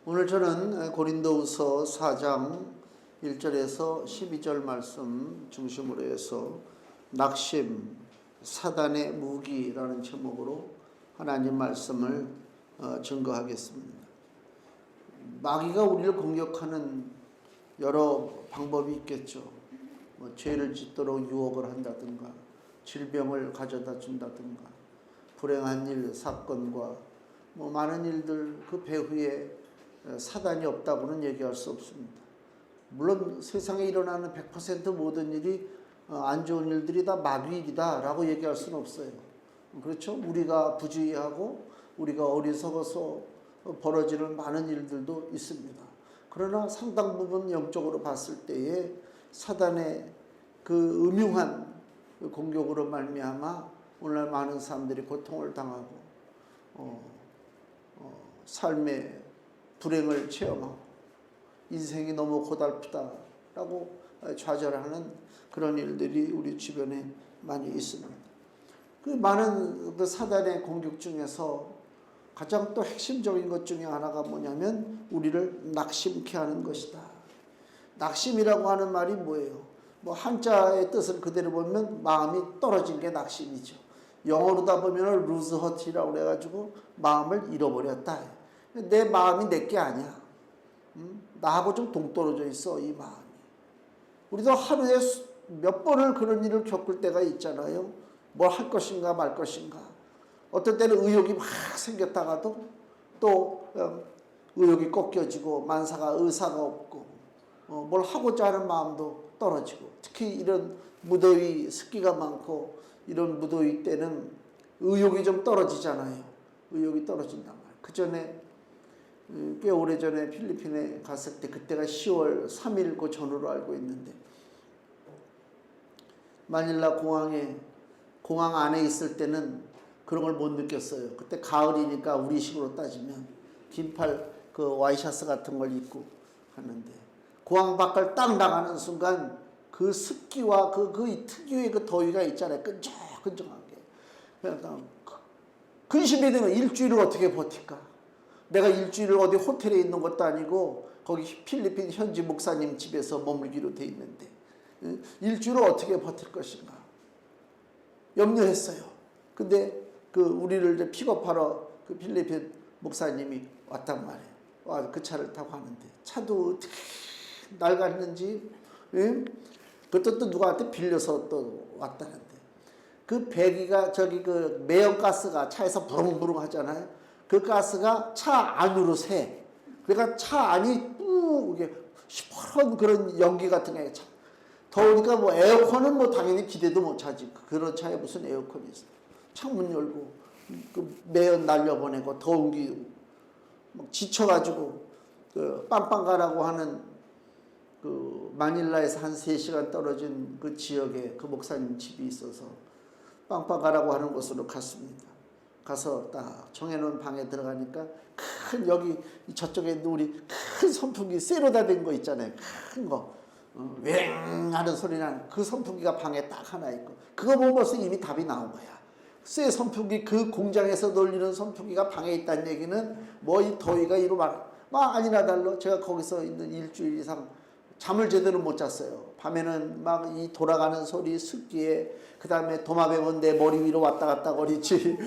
오늘 저는 고린도후서 4장 1절에서 12절 말씀 중심으로 해서 낙심, 사단의 무기라는 제목으로 하나님 말씀을 증거하겠습니다. 마귀가 우리를 공격하는 여러 방법이 있겠죠. 죄를 짓도록 유혹을 한다든가, 질병을 가져다 준다든가, 불행한 일, 사건과 많은 일들 그 배후에 사단이 없다고는 얘기할 수 없습니다. 물론 세상에 일어나는 100% 모든 일이 안 좋은 일들이 다 마귀일이다 라고 얘기할 수는 없어요. 그렇죠? 우리가 부주의하고 우리가 어리석어서 벌어지는 많은 일들도 있습니다. 그러나 상당 부분 영적으로 봤을 때에 사단의 그 음흉한 공격으로 말미암아 오늘날 많은 사람들이 고통을 당하고 삶의 불행을 체험하고 인생이 너무 고달프다라고 좌절하는 그런 일들이 우리 주변에 많이 있습니다. 그 많은 그 사단의 공격 중에서 가장 또 핵심적인 것 중에 하나가 뭐냐면 우리를 낙심케 하는 것이다. 낙심이라고 하는 말이 뭐예요? 한자의 뜻을 그대로 보면 마음이 떨어진 게 낙심이죠. 영어로다 보면 lose heart이라고 그래가지고 마음을 잃어버렸다. 내 마음이 내게 아니야. 나하고 좀 동떨어져 있어, 이 마음이. 우리도 하루에 몇 번을 그런 일을 겪을 때가 있잖아요. 뭘 할 것인가 말 것인가. 어떤 때는 의욕이 막 생겼다가도 또 의욕이 꺾여지고 만사가 의사가 없고 뭘 하고자 하는 마음도 떨어지고, 특히 이런 무더위, 습기가 많고 이런 무더위 때는 의욕이 좀 떨어지잖아요. 의욕이 떨어진단 말이에요. 그 전에 꽤 오래전에 필리핀에 갔을 때, 그때가 10월 3일 그 전후로 알고 있는데, 마닐라 공항 안에 있을 때는 그런 걸 못 느꼈어요. 그때 가을이니까 우리식으로 따지면 긴팔 그 와이셔츠 같은 걸 입고 갔는데, 공항 밖을 딱 나가는 순간 그 습기와 그 특유의 그 더위가 있잖아요. 끈적끈적한 게. 그러니까 근심이 되면 일주일을 어떻게 버틸까? 내가 일주일을 어디 호텔에 있는 것도 아니고 거기 필리핀 현지 목사님 집에서 머물기로 돼 있는데 일주일을 어떻게 버틸 것인가 염려했어요. 근데 그 우리를 이제 픽업하러 그 필리핀 목사님이 왔단 말이에요. 그 차를 타고 가는데 차도 어떻게 낡았는지, 그것도 또 누구한테 빌려서 또 왔다는데, 그 배기가 저기 그 매연가스가 차에서 부릉부릉 하잖아요. 그 가스가 차 안으로 새. 그러니까 차 안이 이게 시퍼런 그런 연기 같은 게 차. 더우니까 에어컨은 당연히 기대도 못 하지. 그런 차에 무슨 에어컨이 있어. 창문 열고 그 매연 날려보내고 더운 기 막 지쳐가지고 그 빵빵가라고 하는 그 마닐라에서 한 3시간 떨어진 그 지역에 그 목사님 집이 있어서 빵빵가라고 하는 곳으로 갔습니다. 가서 딱 정해놓은 방에 들어가니까 큰, 여기 저쪽에 있는 우리 큰 선풍기 쇠로다 된 거 있잖아요. 큰 거. 웽 하는 소리 나는 그 선풍기가 방에 딱 하나 있고, 그거 보면 벌써 이미 답이 나온 거야. 쇠 선풍기, 그 공장에서 돌리는 선풍기가 방에 있다는 얘기는 이 더위가 이로 막 아니나 달라 제가 거기서 있는 일주일 이상 잠을 제대로 못 잤어요. 밤에는 막 이 돌아가는 소리, 습기에, 그 다음에 도마뱀은 내 머리 위로 왔다 갔다 거리지.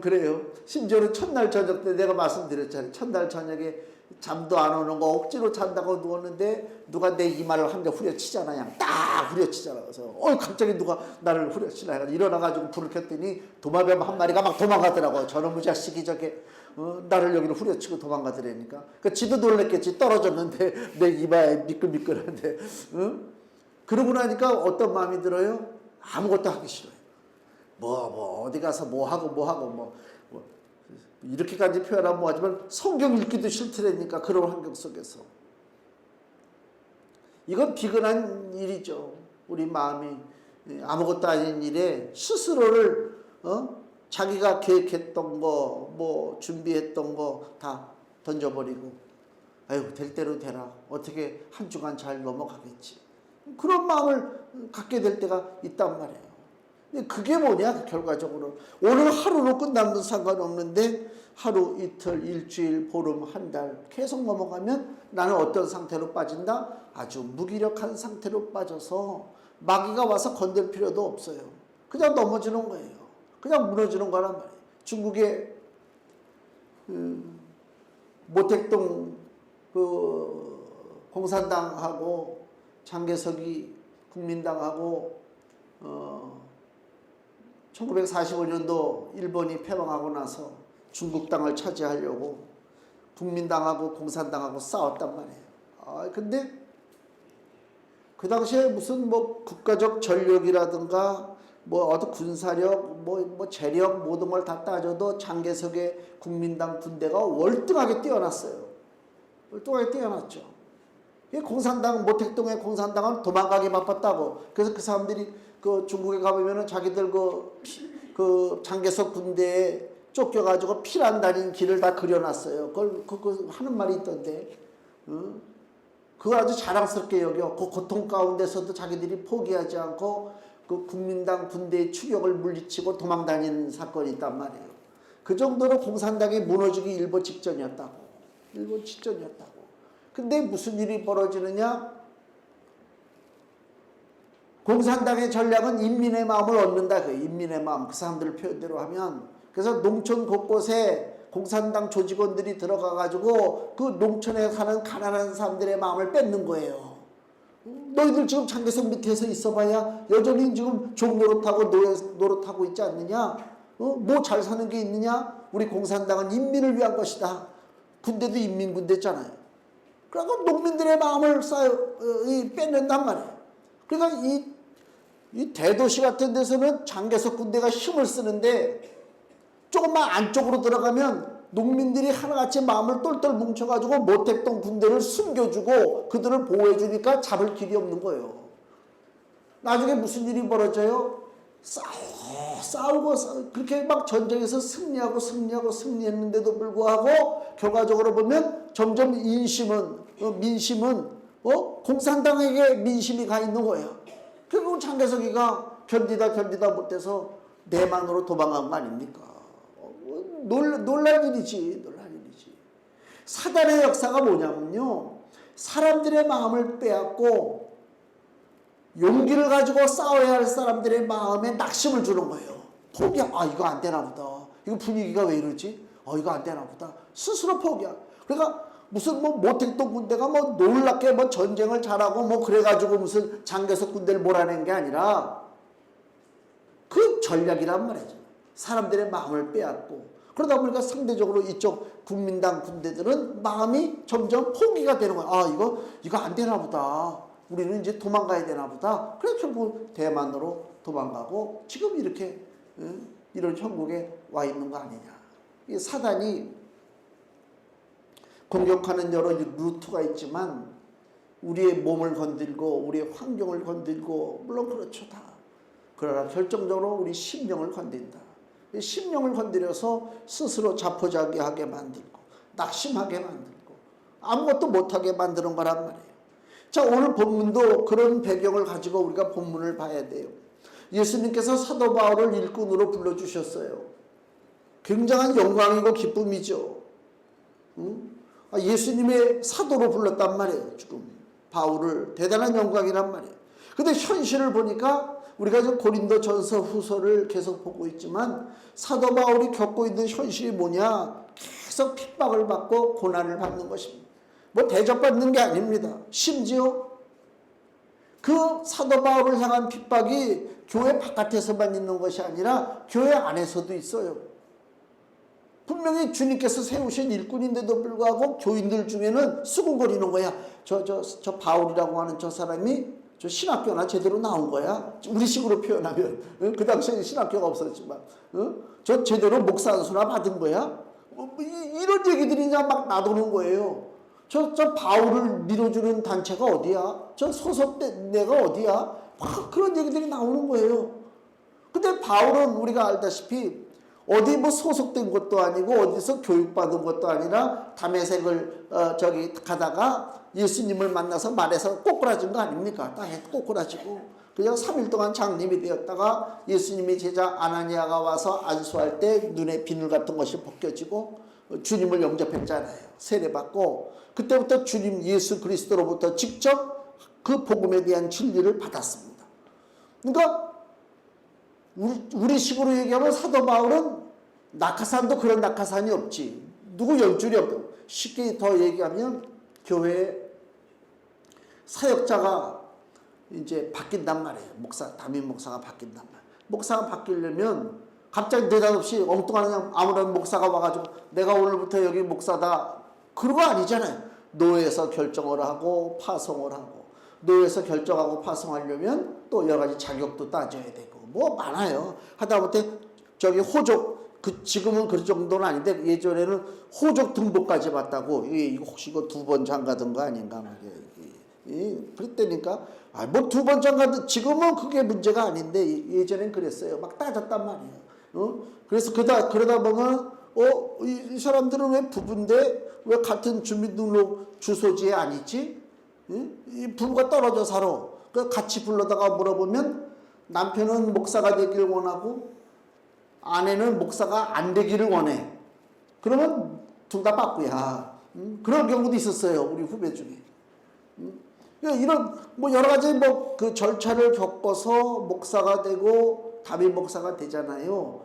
그래요. 심지어는 첫날 저녁 때 내가 말씀드렸잖아요. 첫날 저녁에 잠도 안 오는 거 억지로 잔다고 누웠는데 누가 내 이마를 한 대 후려치잖아. 그냥 딱 후려치잖아. 그래서 갑자기 누가 나를 후려치나 해가지고 일어나가지고 불을 켰더니 도마뱀 한 마리가 막 도망가더라고. 저놈의 자식이 저게 나를 여기로 후려치고 도망가더라니까. 지도 놀랬겠지. 떨어졌는데 내 이마에 미끌미끌한데. 그러고 나니까 어떤 마음이 들어요? 아무것도 하기 싫어요. 어디 가서 하고 이렇게까지 표현하면 뭐하지만 성경 읽기도 싫더라니까. 그런 환경 속에서. 이건 비근한 일이죠. 우리 마음이 아무것도 아닌 일에 스스로를 자기가 계획했던 거, 준비했던 거 다 던져버리고, 아유, 될 대로 되라. 어떻게 한 주간 잘 넘어가겠지. 그런 마음을 갖게 될 때가 있단 말이에요. 근데 그게 뭐냐 결과적으로 오늘 하루로 끝나면 상관없는데 하루, 이틀, 일주일, 보름, 한 달 계속 넘어가면 나는 어떤 상태로 빠진다? 아주 무기력한 상태로 빠져서 마귀가 와서 건들 필요도 없어요. 그냥 넘어지는 거예요. 그냥 무너지는 거란 말이에요. 중국의 모택동 공산당하고 장개석이 국민당하고 1945년도 일본이 패망하고 나서 중국 땅을 차지하려고 국민당하고 공산당하고 싸웠단 말이에요. 근데 그 당시에 무슨 뭐 국가적 전력이라든가 뭐 어떤 군사력, 뭐 재력 모든 걸 다 따져도 장개석의 국민당 군대가 월등하게 뛰어났어요. 월등하게 뛰어났죠. 공산당 모택동의 공산당은 도망가기 바빴다고. 그래서 그 사람들이 그 중국에 가보면은 자기들 그 장개석 군대에 쫓겨가지고 피난 다닌 길을 다 그려놨어요. 그걸 하는 말이 있던데, 그거 아주 자랑스럽게 여겨. 그 고통 가운데서도 자기들이 포기하지 않고 그 국민당 군대의 추격을 물리치고 도망 다니는 사건이 있단 말이에요. 그 정도로 공산당이 무너지기 일보 직전이었다고. 일보 직전이었다고. 근데 무슨 일이 벌어지느냐? 공산당의 전략은 인민의 마음을 얻는다. 인민의 마음. 그 사람들 표현대로 하면. 그래서 농촌 곳곳에 공산당 조직원들이 들어가가지고 그 농촌에 사는 가난한 사람들의 마음을 뺏는 거예요. 너희들 지금 장개석 밑에서 있어봐야 여전히 지금 종 노릇하고 노릇하고 있지 않느냐? 뭐 잘 사는 게 있느냐? 우리 공산당은 인민을 위한 것이다. 군대도 인민군대잖아요. 그러니까 농민들의 마음을 뺏는단 말이에요. 그러니까 이 대도시 같은 데서는 장개석 군대가 힘을 쓰는데 조금만 안쪽으로 들어가면 농민들이 하나같이 마음을 똘똘 뭉쳐가지고 모택동 군대를 숨겨주고 그들을 보호해주니까 잡을 길이 없는 거예요. 나중에 무슨 일이 벌어져요? 싸우고 그렇게 막 전쟁에서 승리했는데도 불구하고 결과적으로 보면 점점 민심은 공산당에게 민심이 가 있는 거예요. 결국 장개석이가 견디다 못해서 내만으로 도망간 거 아닙니까? 놀랄 일이지. 사단의 역사가 뭐냐면요, 사람들의 마음을 빼앗고 용기를 가지고 싸워야 할 사람들의 마음에 낙심을 주는 거예요. 이거 안 되나 보다. 이거 분위기가 왜 이러지? 이거 안 되나 보다. 스스로 포기야. 그러니까 무슨 모택동 군대가 놀랍게 전쟁을 잘하고 그래가지고 무슨 장개석 군대를 몰아낸 게 아니라 그 전략이란 말이죠. 사람들의 마음을 빼앗고 그러다 보니까 상대적으로 이쪽 국민당 군대들은 마음이 점점 포기가 되는 거야. 이거 안 되나 보다. 우리는 이제 도망가야 되나 보다. 그래서 결국 대만으로 도망가고 지금 이렇게 이런 형국에 와 있는 거 아니냐. 이 사단이 공격하는 여러 루트가 있지만 우리의 몸을 건들고 우리의 환경을 건들고 물론 그렇죠 다. 그러나 결정적으로 우리 심령을 건든다. 심령을 건드려서 스스로 자포자기하게 만들고 낙심하게 만들고 아무것도 못하게 만드는 거란 말이에요. 자, 오늘 본문도 그런 배경을 가지고 우리가 본문을 봐야 돼요. 예수님께서 사도 바울을 일꾼으로 불러주셨어요. 굉장한 영광이고 기쁨이죠. 예수님의 사도로 불렀단 말이에요. 지금 바울을 대단한 영광이란 말이에요. 근데 현실을 보니까 우리가 지금 고린도전서 후서를 계속 보고 있지만 사도 바울이 겪고 있는 현실이 뭐냐? 계속 핍박을 받고 고난을 받는 것입니다. 대접받는 게 아닙니다. 심지어 그 사도 바울을 향한 핍박이 교회 바깥에서만 있는 것이 아니라 교회 안에서도 있어요. 분명히 주님께서 세우신 일꾼인데도 불구하고 교인들 중에는 수군거리는 거야. 저 바울이라고 하는 저 사람이 저 신학교나 제대로 나온 거야? 우리 식으로 표현하면. 그 당시에는 신학교가 없었지만. 저 제대로 목사 안수나 받은 거야? 이런 얘기들이 이제 막 나도는 거예요. 저 바울을 밀어주는 단체가 어디야? 저 소속내가 어디야? 막 그런 얘기들이 나오는 거예요. 근데 바울은 우리가 알다시피 어디 소속된 것도 아니고 어디서 교육받은 것도 아니라 다메섹을 가다가 예수님을 만나서 말해서 꼬꾸라진 거 아닙니까? 땅에 꼬꾸라지고 그냥 3일 동안 장님이 되었다가 예수님의 제자 아나니아가 와서 안수할 때 눈에 비늘 같은 것이 벗겨지고 주님을 영접했잖아요. 세례받고 그때부터 주님 예수 그리스도로부터 직접 그 복음에 대한 진리를 받았습니다. 그러니까 우리 식으로 얘기하면 사도 바울은 낙하산도 그런 낙하산이 없지. 누구 연줄이 없고 쉽게 더 얘기하면 교회 사역자가 이제 바뀐단 말이에요. 담임 목사가 바뀐단 말이에요. 목사가 바뀌려면 갑자기 느닷없이 엉뚱한 그냥 아무런 목사가 와가지고 내가 오늘부터 여기 목사다. 그런 거 아니잖아요. 노회에서 결정을 하고 파송을 하고 노회에서 결정하고 파송하려면 또 여러 가지 자격도 따져야 되고 뭐 많아요. 하다못해 저기 호적 지금은 그 정도는 아닌데 예전에는 호적 등록까지 받다고 이거 혹시 이거 2번 장가든 거 아닌가 그랬다니까 뭐 2번 장가든 지금은 그게 문제가 아닌데 예전엔 그랬어요. 막 따졌단 말이에요. 그래서 그러다 보면 이 사람들은 왜 부부인데 왜 같은 주민등록 주소지에 아니지? 이 부부가 떨어져 살아. 같이 불러다가 물어보면 남편은 목사가 되길 원하고 아내는 목사가 안 되기를 원해. 그러면 둘 다 빠꾸야. 그런 경우도 있었어요. 우리 후배 중에. 이런 뭐 여러 가지 뭐 그 절차를 겪어서 목사가 되고 담임 목사가 되잖아요.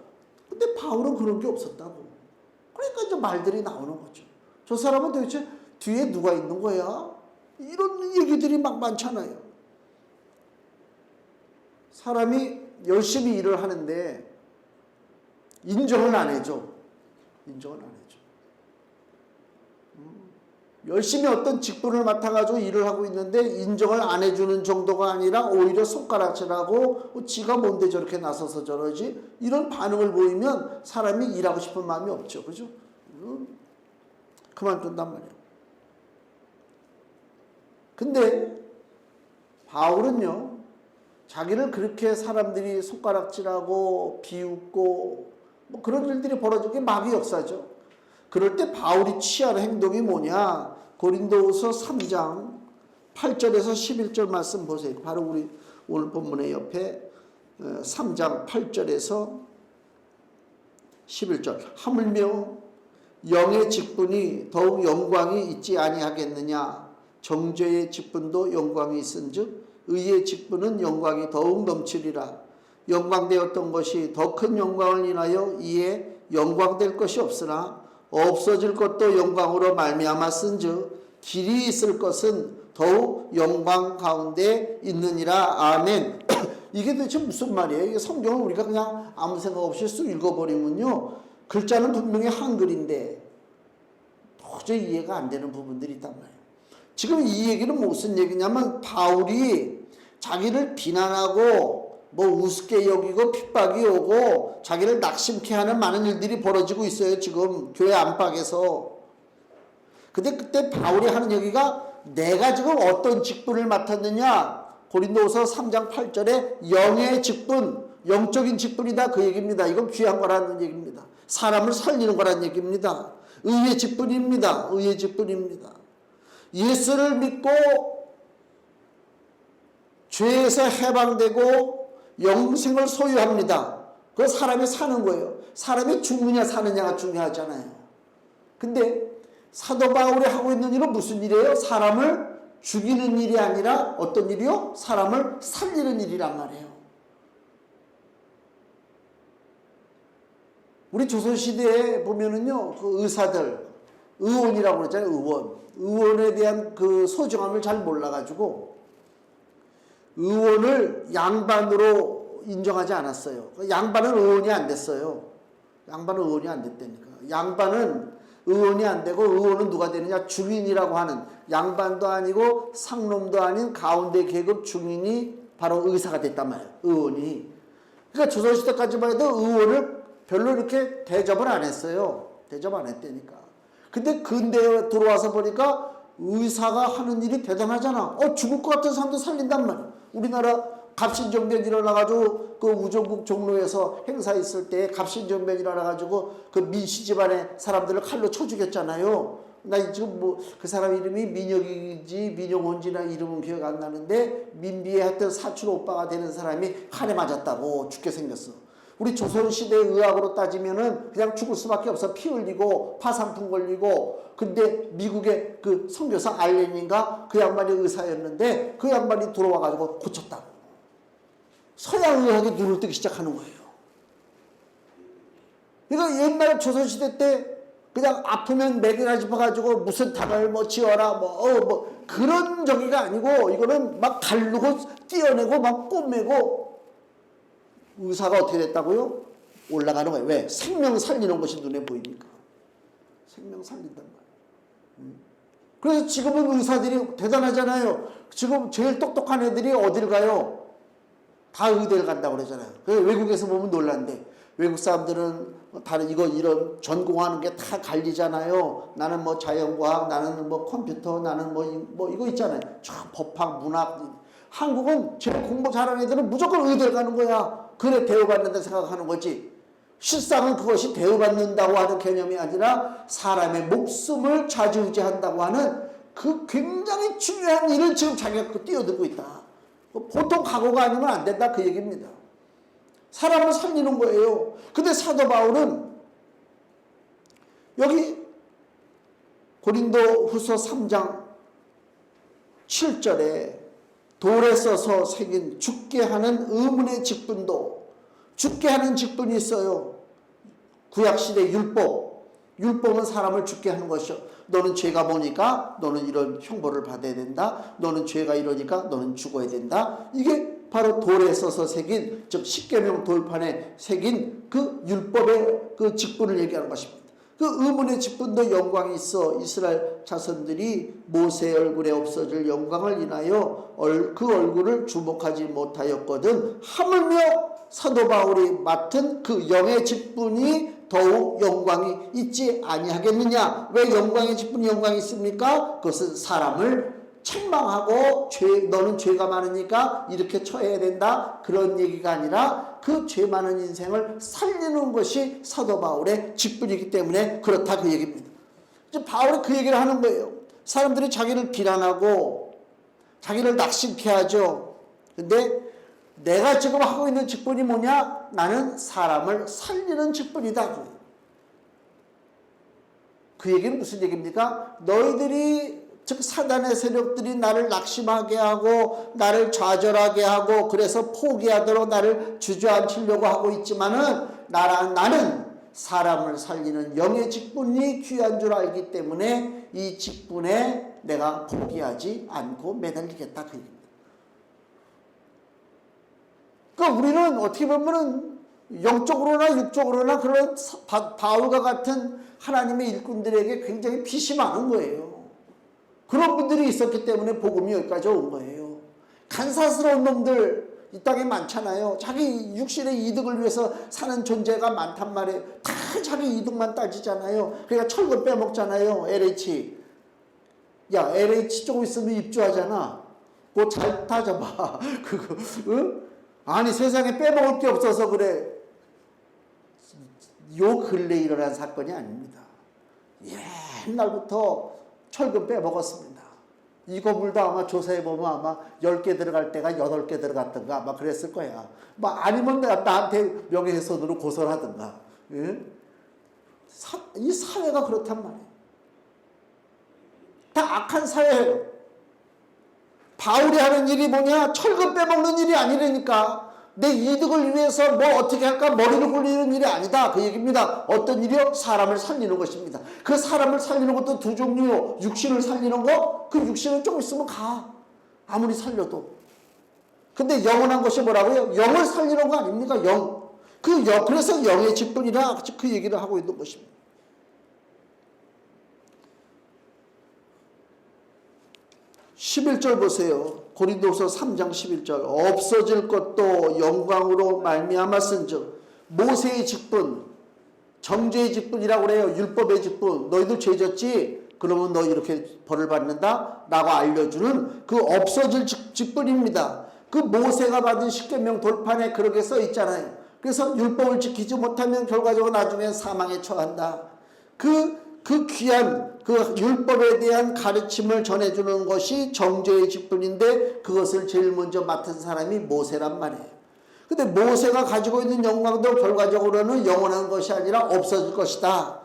근데 바울은 그런 게 없었다고. 그러니까 이제 말들이 나오는 거죠. 저 사람은 도대체 뒤에 누가 있는 거야? 이런 얘기들이 막 많잖아요. 사람이 열심히 일을 하는데 인정을 안 해줘. 인정을 안 해줘. 열심히 어떤 직분을 맡아가지고 일을 하고 있는데 인정을 안 해주는 정도가 아니라 오히려 손가락질하고 지가 뭔데 저렇게 나서서 저러지? 이런 반응을 보이면 사람이 일하고 싶은 마음이 없죠. 그죠? 그만둔단 말이에요. 근데 바울은요. 자기를 그렇게 사람들이 손가락질하고 비웃고 뭐 그런 일들이 벌어진 게 마귀 역사죠. 그럴 때 바울이 취하는 행동이 뭐냐? 고린도후서 3장 8절에서 11절 말씀 보세요. 바로 우리 오늘 본문의 옆에 3장 8절에서 11절. 하물며 영의 직분이 더욱 영광이 있지 아니하겠느냐? 정죄의 직분도 영광이 있은즉 의의 직분은 영광이 더욱 넘치리라. 영광되었던 것이 더 큰 영광을 인하여 이에 영광될 것이 없으나 없어질 것도 영광으로 말미암았은즉 길이 있을 것은 더욱 영광 가운데 있느니라. 아멘. 이게 도대체 무슨 말이에요? 이게 성경을 우리가 그냥 아무 생각 없이 쑥 읽어버리면요. 글자는 분명히 한글인데 도저히 이해가 안 되는 부분들이 있단 말이에요. 지금 이 얘기는 무슨 얘기냐면 바울이 자기를 비난하고 뭐 우습게 여기고 핍박이 오고 자기를 낙심케 하는 많은 일들이 벌어지고 있어요. 지금 교회 안팎에서. 근데 그때 바울이 하는 얘기가 내가 지금 어떤 직분을 맡았느냐. 고린도후서 3장 8절에 영의 직분, 영적인 직분이다 그 얘기입니다. 이건 귀한 거라는 얘기입니다. 사람을 살리는 거라는 얘기입니다. 의의 직분입니다. 의의 직분입니다. 예수를 믿고 죄에서 해방되고 영생을 소유합니다. 그 사람이 사는 거예요. 사람이 죽느냐 사느냐가 중요하잖아요. 근데 사도 바울이 하고 있는 일은 무슨 일이에요? 사람을 죽이는 일이 아니라 어떤 일이요? 사람을 살리는 일이란 말이에요. 우리 조선시대에 보면은요, 그 의사들, 의원이라고 그러잖아요, 의원. 의원에 대한 그 소중함을 잘 몰라가지고, 의원을 양반으로 인정하지 않았어요. 양반은 의원이 안 됐어요. 양반은 의원이 안 됐다니까. 양반은 의원이 안 되고 의원은 누가 되느냐? 중인이라고 하는 양반도 아니고 상놈도 아닌 가운데 계급 중인이 바로 의사가 됐단 말이에요. 의원이. 그러니까 조선시대까지만 해도 의원을 별로 이렇게 대접을 안 했어요. 대접 안 했다니까. 근데 근대에 들어와서 보니까 의사가 하는 일이 대단하잖아. 죽을 것 같은 사람도 살린단 말이야. 우리나라 갑신정변 일어나가지고 그 우종국 종로에서 행사 있을 때 갑신정변 일어나가지고 그 민씨 집안의 사람들을 칼로 쳐 죽였잖아요. 나 지금 뭐 그 사람 이름이 민혁이지 민영원지나 이름은 기억 안 나는데 민비의 하여튼 사촌 오빠가 되는 사람이 칼에 맞았다고 죽게 생겼어. 우리 조선시대 의학으로 따지면은 그냥 죽을 수밖에 없어. 피 흘리고 파상풍 걸리고. 근데 미국의 그 선교사 알렌인가 그 양반이 의사였는데 그 양반이 들어와가지고 고쳤다고. 서양 의학이 눈을 뜨기 시작하는 거예요. 그러니까 옛날 조선시대 때 그냥 아프면 맥이나 짚어가지고 무슨 당을 뭐 지어라 뭐 그런 저기가 아니고 이거는 막 가르고 띄어내고 막 꼬매고 의사가 어떻게 됐다고요? 올라가는 거예요. 왜? 생명 살리는 것이 눈에 보이니까. 생명 살린단 말이에요. 그래서 지금은 의사들이 대단하잖아요. 지금 제일 똑똑한 애들이 어딜 가요? 다 의대를 간다고 그러잖아요. 그래서 외국에서 보면 놀란대. 외국 사람들은 다른 이런 전공하는 게 다 갈리잖아요. 나는 뭐 자연과학, 나는 뭐 컴퓨터, 나는 뭐 이거 있잖아요. 쫙 법학, 문학. 한국은 제일 공부 잘하는 애들은 무조건 의대를 가는 거야. 그래 대우받는다 생각하는 거지. 실상은 그것이 대우받는다고 하는 개념이 아니라 사람의 목숨을 좌지우지한다고 하는 그 굉장히 중요한 일을 지금 자기가 뛰어들고 있다. 보통 각오가 아니면 안 된다 그 얘기입니다. 사람을 살리는 거예요. 근데 사도 바울은 여기 고린도 후서 3장 7절에 돌에 써서 새긴 죽게 하는 의문의 직분도 죽게 하는 직분이 있어요. 구약시대 율법은 사람을 죽게 하는 것이요. 너는 죄가 뭐니까 너는 이런 형벌을 받아야 된다. 너는 죄가 이러니까 너는 죽어야 된다. 이게 바로 돌에 써서 새긴 즉 십계명 돌판에 새긴 그 율법의 그 직분을 얘기하는 것입니다. 그 의문의 직분도 영광이 있어. 이스라엘 자손들이 모세의 얼굴에 없어질 영광을 인하여 그 얼굴을 주목하지 못하였거든 하물며 사도 바울이 맡은 그 영의 직분이 더욱 영광이 있지 아니하겠느냐. 왜 영광의 직분이 영광이 있습니까? 그것은 사람을 책망하고 너는 죄가 많으니까 이렇게 처해야 된다 그런 얘기가 아니라 그 죄 많은 인생을 살리는 것이 사도 바울의 직분이기 때문에 그렇다 그 얘기입니다. 이제 바울이 그 얘기를 하는 거예요. 사람들이 자기를 비난하고 자기를 낙심케 하죠. 근데 내가 지금 하고 있는 직분이 뭐냐? 나는 사람을 살리는 직분이다. 그 얘기는 무슨 얘기입니까? 너희들이 즉 사단의 세력들이 나를 낙심하게 하고 나를 좌절하게 하고 그래서 포기하도록 나를 주저앉히려고 하고 있지만은 나는 사람을 살리는 영의 직분이 귀한 줄 알기 때문에 이 직분에 내가 포기하지 않고 매달리겠다 그 얘기입니다. 그러니까 우리는 어떻게 보면은 영적으로나 육적으로나 그런 바울과 같은 하나님의 일꾼들에게 굉장히 빚이 많은 거예요. 그런 분들이 있었기 때문에 복음이 여기까지 온 거예요. 간사스러운 놈들 이 땅에 많잖아요. 자기 육신의 이득을 위해서 사는 존재가 많단 말이에요. 다 자기 이득만 따지잖아요. 그러니까 철거 빼먹잖아요. LH. 야, LH 조금 있으면 입주하잖아. 그거 잘 따져봐. 그거, 응? 아니, 세상에 빼먹을 게 없어서 그래. 요 근래 일어난 사건이 아닙니다. 옛날부터 철근 빼먹었습니다. 이 건물도 아마 조사해보면 아마 10개 들어갈 때가 8개 들어갔던가 아마 그랬을 거야. 뭐 아니면 나한테 명예훼손으로 고소를 하든가. 예? 이 사회가 그렇단 말이에요. 다 악한 사회예요. 바울이 하는 일이 뭐냐? 철근 빼먹는 일이 아니라니까. 내 이득을 위해서 뭐 어떻게 할까 머리를 굴리는 일이 아니다 그 얘기입니다. 어떤 일이요? 사람을 살리는 것입니다. 그 사람을 살리는 것도 두 종류요. 육신을 살리는 거, 그 육신은 조금 있으면 가. 아무리 살려도. 근데 영원한 것이 뭐라고요? 영을 살리는 거 아닙니까? 영. 그래서 영의 직분이라 그 얘기를 하고 있는 것입니다. 11절 보세요. 고린도서 3장 11절 없어질 것도 영광으로 말미암았은즉 모세의 직분, 정죄의 직분이라고 그래요. 율법의 직분. 너희들 죄졌지? 그러면 너 이렇게 벌을 받는다? 라고 알려주는 그 없어질 직분입니다. 그 모세가 받은 십계명 돌판에 그렇게 써 있잖아요. 그래서 율법을 지키지 못하면 결과적으로 나중에 사망에 처한다. 그 귀한 그 율법에 대한 가르침을 전해주는 것이 정죄의 직분인데 그것을 제일 먼저 맡은 사람이 모세란 말이에요. 근데 모세가 가지고 있는 영광도 결과적으로는 영원한 것이 아니라 없어질 것이다.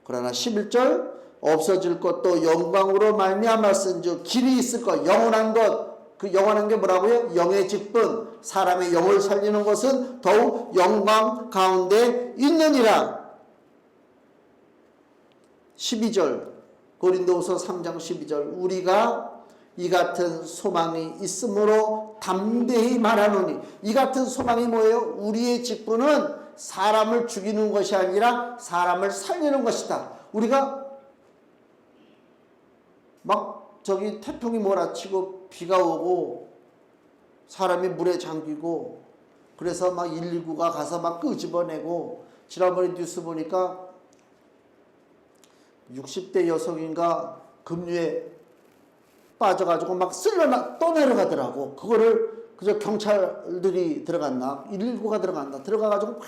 그러나 11절 없어질 것도 영광으로 말미암았은즉 길이 있을 것, 영원한 것, 그 영원한 게 뭐라고요? 영의 직분, 사람의 영을 살리는 것은 더욱 영광 가운데 있느니라. 12절 고린도후서 3장 12절 우리가 이 같은 소망이 있으므로 담대히 말하노니. 이 같은 소망이 뭐예요? 우리의 직분은 사람을 죽이는 것이 아니라 사람을 살리는 것이다. 우리가 막 저기 태풍이 몰아치고 비가 오고 사람이 물에 잠기고 그래서 막 119가 가서 막 끄집어내고, 지난번에 뉴스 보니까 60대 여성인가 급류에 빠져가지고 막 떠내려가더라고. 그거를 그저 경찰들이 들어갔나 119가 들어가가지고 막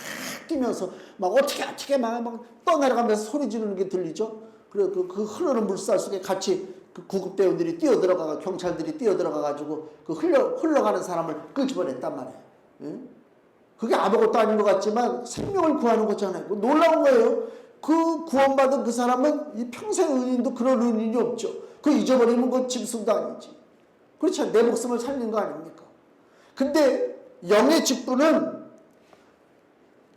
뛰면서 막 어떻게 막 떠내려가면서 소리 지르는 게 들리죠. 그래 그 흐르는 물살 속에 같이 그 구급대원들이 경찰들이 뛰어들어가가지고 그 흘러가는 사람을 끄집어냈단 말이에요. 응? 그게 아무것도 아닌 것 같지만 생명을 구하는 거잖아요. 놀라운 거예요. 그 구원받은 그 사람은 이 평생 은인도 그런 은인이 없죠. 그 잊어버리면 그 짐승도 아니지. 그렇지 않아요? 내 목숨을 살린 거 아닙니까? 근데 영의 직분은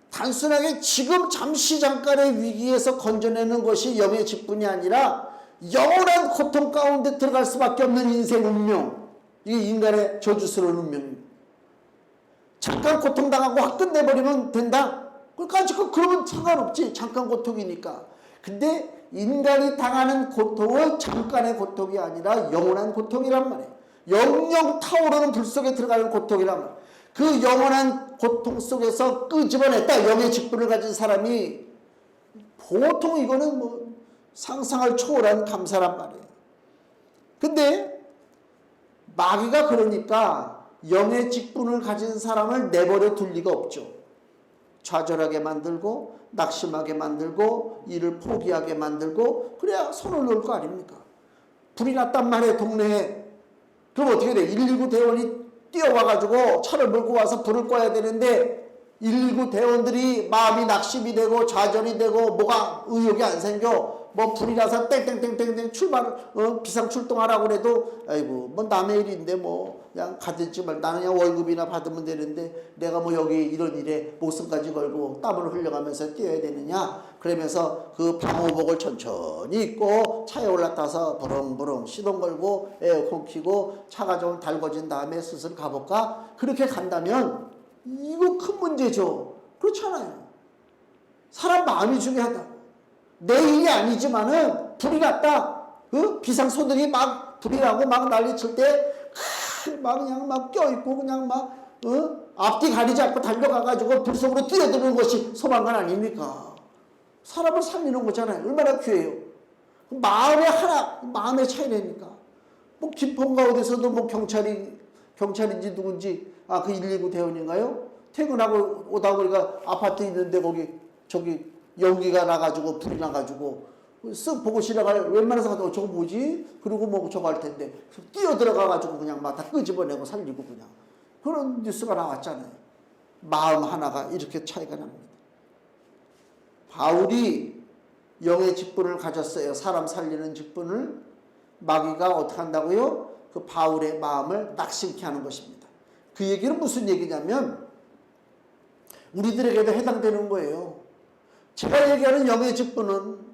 단순하게 지금 잠시 잠깐의 위기에서 건져내는 것이 영의 직분이 아니라 영원한 고통 가운데 들어갈 수밖에 없는 인생 운명. 이게 인간의 저주스러운 운명입니다. 잠깐 고통당하고 확 끝내버리면 된다? 그러면 상관없지. 잠깐 고통이니까. 근데 인간이 당하는 고통은 잠깐의 고통이 아니라 영원한 고통이란 말이에요. 영영 타오르는 불 속에 들어가는 고통이란 말이에요. 그 영원한 고통 속에서 끄집어냈다. 영의 직분을 가진 사람이 보통 이거는 뭐 상상을 초월한 감사란 말이에요. 근데 마귀가 그러니까 영의 직분을 가진 사람을 내버려 둘 리가 없죠. 좌절하게 만들고 낙심하게 만들고 일을 포기하게 만들고 그래야 손을 놓을 거 아닙니까? 불이 났단 말이에요, 동네에. 그럼 어떻게 돼? 119 대원이 뛰어와가지고 차를 몰고 와서 불을 꺼야 되는데 119 대원들이 마음이 낙심이 되고 좌절이 되고 뭐가 의욕이 안 생겨. 뭐 불이 나서 땡땡땡땡땡 비상 출동하라고 그래도 아이고 뭐 남의 일인데 뭐 그냥 가든지 말, 나는 그냥 월급이나 받으면 되는데 내가 뭐 여기 이런 일에 목숨까지 걸고 땀을 흘려가면서 뛰어야 되느냐. 그러면서 그 방호복을 천천히 입고 차에 올라타서 부릉부릉 시동 걸고 에어컨 켜고 차가 좀 달궈진 다음에 슬슬 가볼까. 그렇게 간다면 이거 큰 문제죠. 그렇잖아요. 사람 마음이 중요하다. 내 일이 아니지만은 불이 났다. 비상소들이 막 불이 나고 막 난리칠 때 막 그냥 막 껴있고 그냥 막 앞뒤 가리지 않고 달려가가지고 불 속으로 뛰어드는 것이 소방관 아닙니까? 사람을 살리는 거잖아요. 얼마나 귀해요. 마음의 차이라니까. 뭐 김포인가 어디서도 뭐 경찰인지 누군지 그 119 대원인가요? 퇴근하고 오다 보니까 아파트 있는데 저기 연기가 나가지고 불이 나가지고 쓱 보고 지나갈 웬만해서 가도 저거 뭐지? 그리고 뭐 저거 할 텐데 뛰어들어가가지고 그냥 막 다 끄집어내고 살리고 그냥 그런 뉴스가 나왔잖아요. 마음 하나가 이렇게 차이가 납니다. 바울이 영의 직분을 가졌어요. 사람 살리는 직분을. 마귀가 어떻게 한다고요? 그 바울의 마음을 낙심케 하는 것입니다. 그 얘기는 무슨 얘기냐면 우리들에게도 해당되는 거예요. 제가 얘기하는 영의 직분은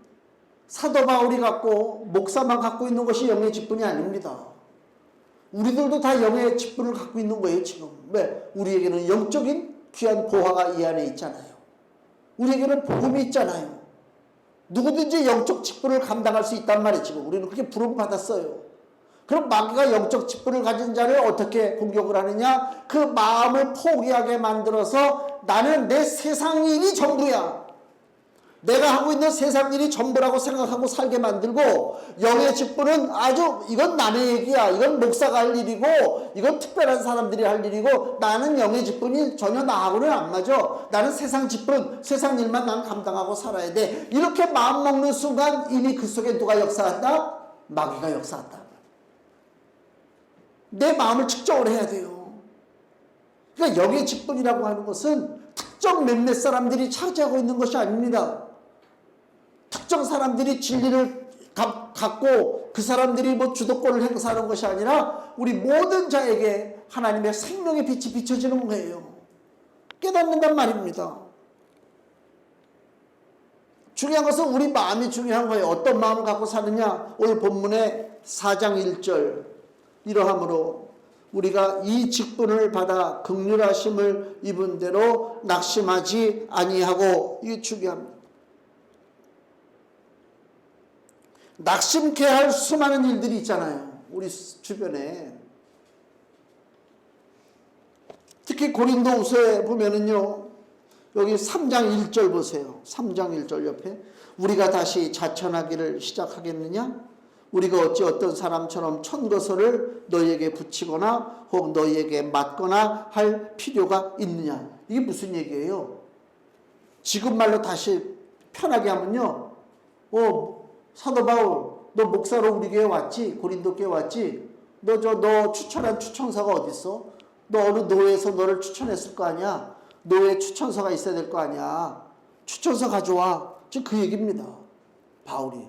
사도 바울이 갖고 목사만 갖고 있는 것이 영의 직분이 아닙니다. 우리들도 다 영의 직분을 갖고 있는 거예요, 지금. 왜? 우리에게는 영적인 귀한 보화가 이 안에 있잖아요. 우리에게는 복음이 있잖아요. 누구든지 영적 직분을 감당할 수 있단 말이에요, 지금. 우리는 그렇게 부름 받았어요. 그럼 마귀가 영적 직분을 가진 자를 어떻게 공격을 하느냐? 그 마음을 포기하게 만들어서 나는 내 세상 일이 전부야. 내가 하고 있는 세상 일이 전부라고 생각하고 살게 만들고, 영의 직분은 아주 이건 남의 얘기야, 이건 목사가 할 일이고, 이건 특별한 사람들이 할 일이고, 나는 영의 직분이 전혀 나하고는 안 맞아. 나는 세상 직분, 세상 일만 난 감당하고 살아야 돼. 이렇게 마음먹는 순간 이미 그 속에 누가 역사한다? 마귀가 역사한다. 내 마음을 측정을 해야 돼요. 그러니까 영의 직분이라고 하는 것은 특정 몇몇 사람들이 차지하고 있는 것이 아닙니다. 특정 사람들이 진리를 갖고 그 사람들이 뭐 주도권을 행사하는 것이 아니라 우리 모든 자에게 하나님의 생명의 빛이 비춰지는 거예요. 깨닫는단 말입니다. 중요한 것은 우리 마음이 중요한 거예요. 어떤 마음을 갖고 사느냐. 오늘 본문의 4장 1절, 이러함으로 우리가 이 직분을 받아 긍휼하심을 입은 대로 낙심하지 아니하고, 이게 중요합니다. 낙심케 할 수많은 일들이 있잖아요, 우리 주변에. 특히 고린도후서에 보면은요, 여기 3장 1절 보세요. 3장 1절 옆에 우리가 다시 자천하기를 시작하겠느냐? 우리가 어찌 어떤 사람처럼 천거설을 너희에게 붙이거나 혹 너희에게 맞거나 할 필요가 있느냐? 이게 무슨 얘기예요? 지금 말로 다시 편하게 하면요, 사도 바울, 너 목사로 우리 교회 왔지? 고린도 교회 왔지? 너 추천한 추천서가 어디 있어? 너 어느 노회에서 너를 추천했을 거 아니야? 노회 추천서가 있어야 될 거 아니야? 추천서 가져와. 지금 그 얘기입니다, 바울이.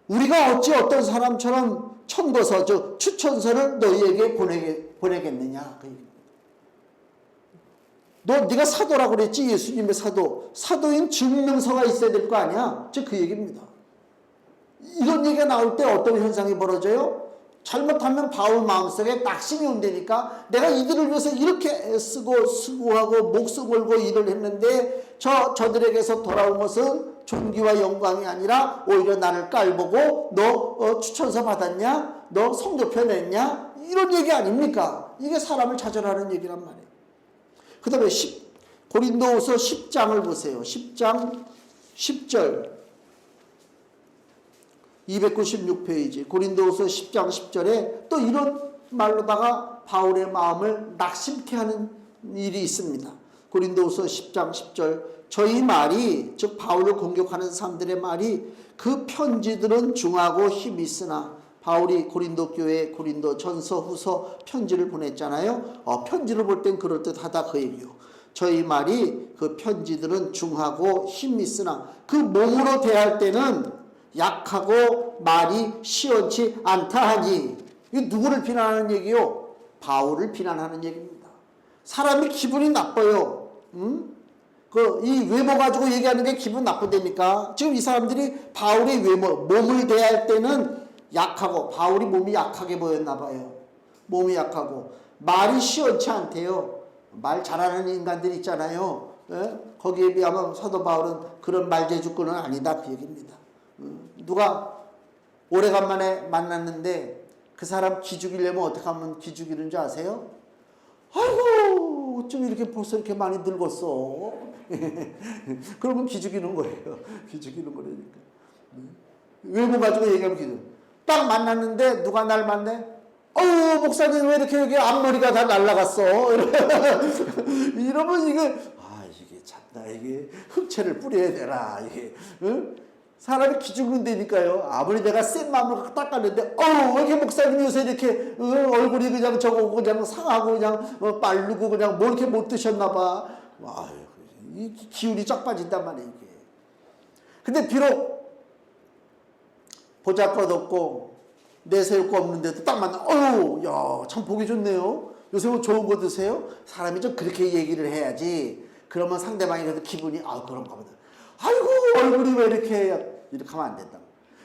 우리가 어찌 어떤 사람처럼 천거서, 즉 추천서를 너희에게 보내겠느냐, 그 얘기입니다. 네가 사도라고 그랬지? 예수님의 사도인 증명서가 있어야 될 거 아니야? 즉 그 얘기입니다. 이런 얘기가 나올 때 어떤 현상이 벌어져요? 잘못하면 바울 마음속에 낙심이 온다니까. 내가 이들을 위해서 이렇게 애쓰고 수고하고 목숨 걸고 일을 했는데 저들에게서 돌아온 것은 존귀와 영광이 아니라 오히려 나를 깔보고 너 추천서 받았냐? 너 성적표 냈냐? 이런 얘기 아닙니까? 이게 사람을 자절하는 얘기란 말이에요. 그 다음에 고린도후서 10장을 보세요. 10장 10절, 296페이지 고린도후서 10장 10절에 또 이런 말로다가 바울의 마음을 낙심케 하는 일이 있습니다. 고린도후서 10장 10절, 저희 말이, 즉 바울을 공격하는 사람들의 말이, 그 편지들은 중하고 힘이 있으나, 바울이 고린도 교회에 고린도 전서 후서 편지를 보냈잖아요. 편지를 볼 땐 그럴듯하다, 그 얘기요. 저희 말이, 그 편지들은 중하고 힘이 있으나 그 몸으로 대할 때는 약하고 말이 시원치 않다 하니. 이게 누구를 비난하는 얘기요? 바울을 비난하는 얘기입니다. 사람이 기분이 나빠요. 이 외모 가지고 얘기하는 게 기분 나쁘다니까. 지금 이 사람들이 바울의 외모, 몸을 대할 때는 약하고, 바울이 몸이 약하게 보였나 봐요. 몸이 약하고 말이 시원치 않대요. 말 잘하는 인간들 있잖아요. 거기에 비하면 사도 바울은 그런 말재주꾼은 아니다, 그 얘기입니다. 누가 오래간만에 만났는데 그 사람 기죽이려면 어떻게 하면 기죽이는 줄 아세요? 아이고, 어쩜 이렇게 벌써 이렇게 많이 늙었어. 그러면 기죽이는 거예요. 기죽이는 거라니까. 외모 가지고 얘기하면 기죽. 딱 만났는데 누가 날 만나? 목사님 왜 이렇게 여기 앞머리가 다 날라갔어? 이러면 이게 참나, 이게 흑채를 뿌려야 되나, 이게. 사람이 기죽는다니까요. 아무리 내가 센 마음을 갖고 닦았는데, 왜 이렇게 목사님 요새 이렇게, 얼굴이 그냥 저거 그냥 상하고 그냥 빨르고 그냥 뭐 이렇게 못 드셨나봐. 이 기운이 쫙 빠진단 말이에요, 이게. 근데 비록 보잘것없고 내세울 거 없는데도 딱 만나, 참 보기 좋네요. 요새 뭐 좋은 거 드세요? 사람이 좀 그렇게 얘기를 해야지. 그러면 상대방이 그래도 기분이, 그런가 보다. 아이고, 얼굴이 왜 이렇게 하면 안 된다.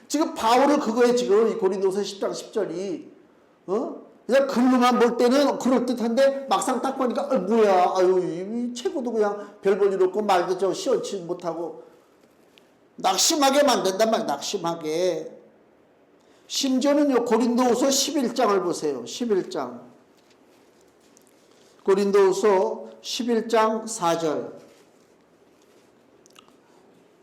지금 바울은 그거에 지금 이 고린도서 10장 10절이, 그냥 글로만 볼 때는 그럴듯한데 막상 딱 보니까, 뭐야, 이 최고도 그냥 별 볼 일 없고 말도 저 시원치 못하고 낙심하게 만든단 말이야, 낙심하게. 심지어는요, 고린도후서 11장을 보세요. 11장. 고린도후서 11장 4절.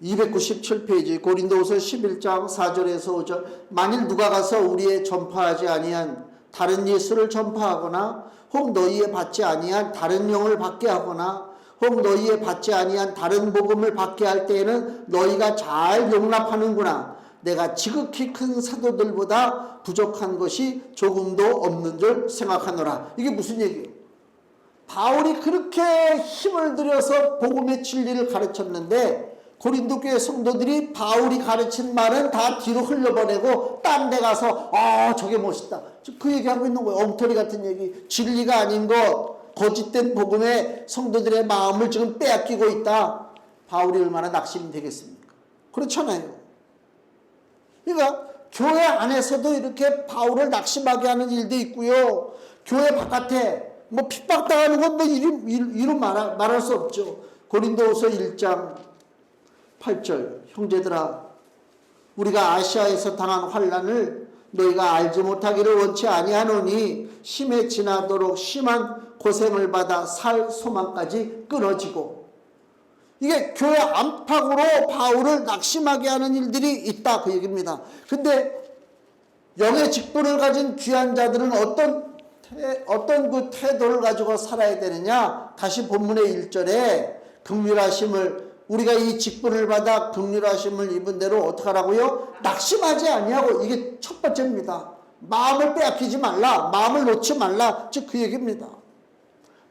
297페이지 고린도후서 11장 4절에서 5절. 만일 누가 가서 우리의 전파하지 아니한 다른 예수를 전파하거나 혹 너희의 받지 아니한 다른 영을 받게 하거나 혹 너희의 받지 아니한 다른 복음을 받게 할 때에는 너희가 잘 용납하는구나. 내가 지극히 큰 사도들보다 부족한 것이 조금도 없는 줄 생각하노라. 이게 무슨 얘기예요? 바울이 그렇게 힘을 들여서 복음의 진리를 가르쳤는데 고린도 교회 성도들이 바울이 가르친 말은 다 뒤로 흘려보내고 딴 데 가서 저게 멋있다. 그 얘기하고 있는 거예요. 엉터리 같은 얘기. 진리가 아닌 것, 거짓된 복음에 성도들의 마음을 지금 빼앗기고 있다. 바울이 얼마나 낙심이 되겠습니까? 그렇잖아요. 그러니까 교회 안에서도 이렇게 바울을 낙심하게 하는 일도 있고요. 교회 바깥에 뭐 핍박당하는 건 뭐 이루 말할 수 없죠. 고린도후서 1장 8절. 형제들아, 우리가 아시아에서 당한 환난을 너희가 알지 못하기를 원치 아니하노니 심해 지나도록 심한 고생을 받아 살 소망까지 끊어지고. 이게 교회 안팎으로 바울을 낙심하게 하는 일들이 있다, 그 얘기입니다. 근데 영의 직분을 가진 귀한 자들은 어떤 그 태도를 가지고 살아야 되느냐? 다시 본문의 1절에 긍휼하심을, 우리가 이 직분을 받아 긍휼하심을 입은 대로 어떻게 하라고요? 낙심하지 아니하고. 이게 첫 번째입니다. 마음을 빼앗기지 말라, 마음을 놓지 말라, 즉 그 얘기입니다.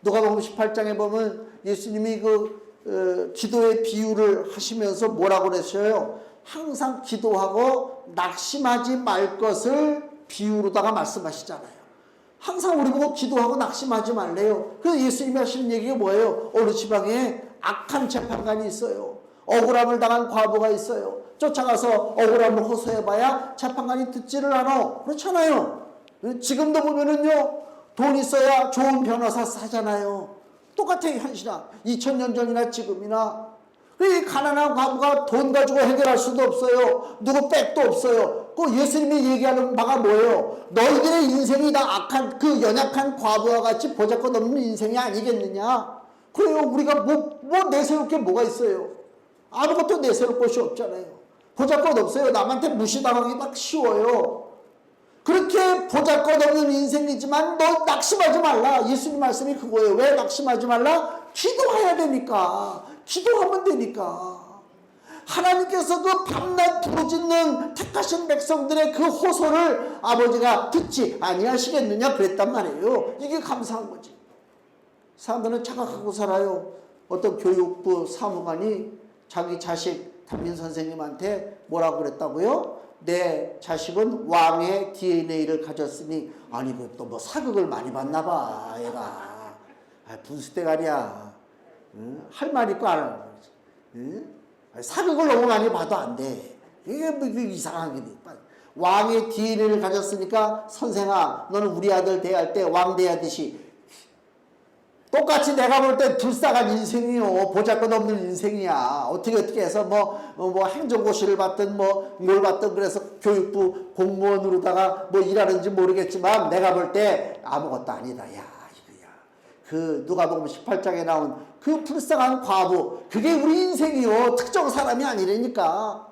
누가복음 18장에 보면 예수님이 기도의 비유를 하시면서 뭐라고 그랬어요? 항상 기도하고 낙심하지 말 것을 비유로다가 말씀하시잖아요. 항상 우리 보고 기도하고 낙심하지 말래요. 그래서 예수님이 하시는 얘기가 뭐예요? 어느 지방에 악한 재판관이 있어요. 억울함을 당한 과부가 있어요. 쫓아가서 억울함을 호소해봐야 재판관이 듣지를 않아. 그렇잖아요. 지금도 보면은요, 돈 있어야 좋은 변호사 사잖아요. 똑같아요, 현실아. 2000년 전이나 지금이나. 이 가난한 과부가 돈 가지고 해결할 수도 없어요. 누구 백도 없어요. 그 예수님이 얘기하는 바가 뭐예요? 너희들의 인생이 다 악한 그 연약한 과부와 같이 보잘것없는 인생이 아니겠느냐? 그래요. 우리가 뭐 내세울 게 뭐가 있어요? 아무것도 내세울 것이 없잖아요. 보잘것 없어요. 남한테 무시당하기 딱 쉬워요. 그렇게 보잘것없는 인생이지만 너 낙심하지 말라. 예수님 말씀이 그거예요. 왜 낙심하지 말라? 기도해야 되니까. 기도하면 되니까. 하나님께서 그 밤낮 부르짖는 택하신 백성들의 그 호소를 아버지가 듣지 아니하시겠느냐 그랬단 말이에요. 이게 감사한 거지. 사람들은 착각하고 살아요. 어떤 교육부 사무관이 자기 자식 담임 선생님한테 뭐라고 그랬다고요? 내 자식은 왕의 DNA를 가졌으니. 아니 그 또 뭐 사극을 많이 봤나 봐 얘가. 분수대가리야. 응? 할 말 있고 안 하는 거지. 응? 사극을 너무 많이 봐도 안 돼. 이게 뭐 이상한 게 왕의 DNA를 가졌으니까 선생아 너는 우리 아들 대할 때 왕 대하듯이. 똑같이 내가 볼 때 불쌍한 인생이요. 보잘것없는 인생이야. 어떻게 해서 뭐 행정고시를 받든 뭘 받든 그래서 교육부 공무원으로다가 뭐 일하는지 모르겠지만 내가 볼 때 아무것도 아니다. 야 이거야. 그 누가복음 18장에 나온 그 불쌍한 과부, 그게 우리 인생이요. 특정 사람이 아니라니까.